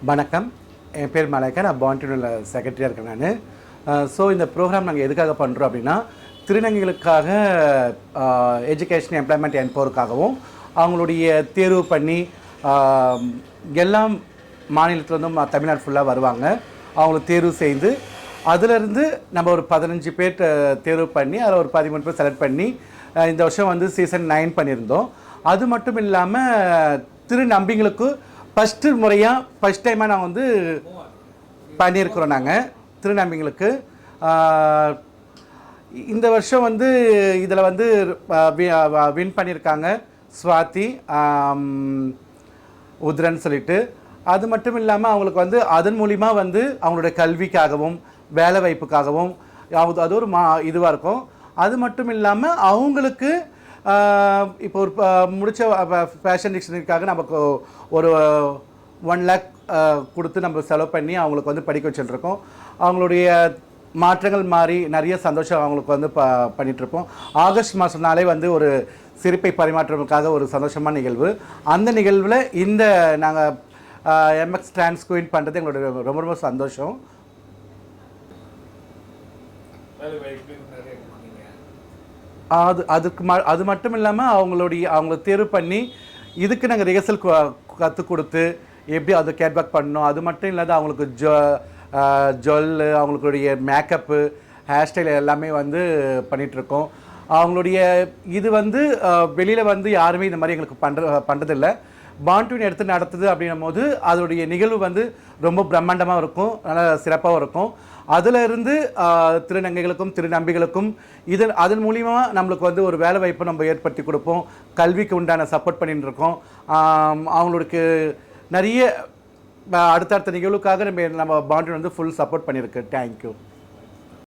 வணக்கம். என் பேர் மலைக்கா. நான் பாண்டியூனில் செக்ரட்டரியாக இருக்கேன் நான். ஸோ இந்த ப்ரோக்ராம் நாங்கள் எதுக்காக பண்ணுறோம் அப்படின்னா, திருநங்கைகளுக்காக எஜுகேஷன் எம்ப்ளாய்மெண்ட் என்போருக்காகவும் அவங்களுடைய தேர்வு பண்ணி எல்லாம் மாநிலத்திலேருந்தும் தமிழ்நாடு ஃபுல்லாக வருவாங்க. அவங்கள தேர்வு செய்து அதிலிருந்து நம்ம ஒரு 15 பேர் தேர்வு பண்ணி அதில் ஒரு 13 பேர் செலக்ட் பண்ணி இந்த வருஷம் வந்து சீசன் 9 பண்ணியிருந்தோம். அது மட்டும் இல்லாமல் திருநம்பிங்களுக்கு ஃபஸ்ட் டைமாக நாங்கள் வந்து பண்ணியிருக்கிறோம். நாங்கள் திருநம்பிங்களுக்கு இந்த வருஷம் வந்து இதில் வந்து வின் பண்ணியிருக்காங்க ஸ்வாதி உத்ரன் சொல்லிட்டு. அது மட்டும் இல்லாமல் அவங்களுக்கு வந்து அதன் மூலிமா வந்து அவங்களுடைய கல்விக்காகவும் வேலை வாய்ப்புக்காகவும் அது ஒரு இதுவாக இருக்கும். அது மட்டும் இல்லாமல் அவங்களுக்கு இப்போ ஒரு முடித்த ஃபேஷன் டிக்ஷனரிக்காக நமக்கு ஒரு 1 lakh கொடுத்து நம்ம செலவு பண்ணி அவங்களுக்கு வந்து படிக்க வச்சுட்டுருக்கோம். அவங்களுடைய மாற்றங்கள் மாறி நிறைய சந்தோஷம் அவங்களுக்கு வந்து பண்ணிகிட்ருப்போம். ஆகஸ்ட் மாதம்னாலே வந்து ஒரு சிரிப்பை பரிமாற்றத்துக்காக ஒரு சந்தோஷமான நிகழ்வு. அந்த நிகழ்வில் இந்த நாங்கள் எம்எக்ஸ் டிரான்ஸ் குயின் பண்ணுறது எங்களுடைய ரொம்ப ரொம்ப சந்தோஷம். அது மட்டும் இல்லாமல் அவங்கள தேர்வு பண்ணி இதுக்கு நாங்கள் ரிஹர்சல் கற்றுக் கொடுத்து எப்படி அதை கேட்பேக் பண்ணணும். அது மட்டும் இல்லாத அவங்களுக்கு ஜொல்லு அவங்களுடைய மேக்கப்பு ஹேர் ஸ்டைல் எல்லாமே வந்து பண்ணிகிட்ருக்கோம். அவங்களுடைய இது வந்து வெளியில் வந்து யாருமே இந்த மாதிரி எங்களுக்கு பண்ணுறதில்லை. பாண்டியூன் எடுத்து நடத்துது அப்படின்னும் போது அதோடைய நிகழ்வு வந்து ரொம்ப பிரம்மாண்டமாக இருக்கும், நல்லா சிறப்பாகவும் இருக்கும். அதிலிருந்து திருநங்கைகளுக்கும் திருநம்பிகளுக்கும் அதன் மூலியமாக நம்மளுக்கு வந்து ஒரு வேலை வாய்ப்பை நம்ம ஏற்படுத்தி கொடுப்போம். கல்விக்கு உண்டான சப்போர்ட் பண்ணிட்டு இருக்கோம். அவங்களுக்கு நிறைய அடுத்தடுத்த நிகழ்வுக்காக நம்ம பாண்டியூன் வந்து ஃபுல் சப்போர்ட் பண்ணியிருக்கு. தேங்க்யூ.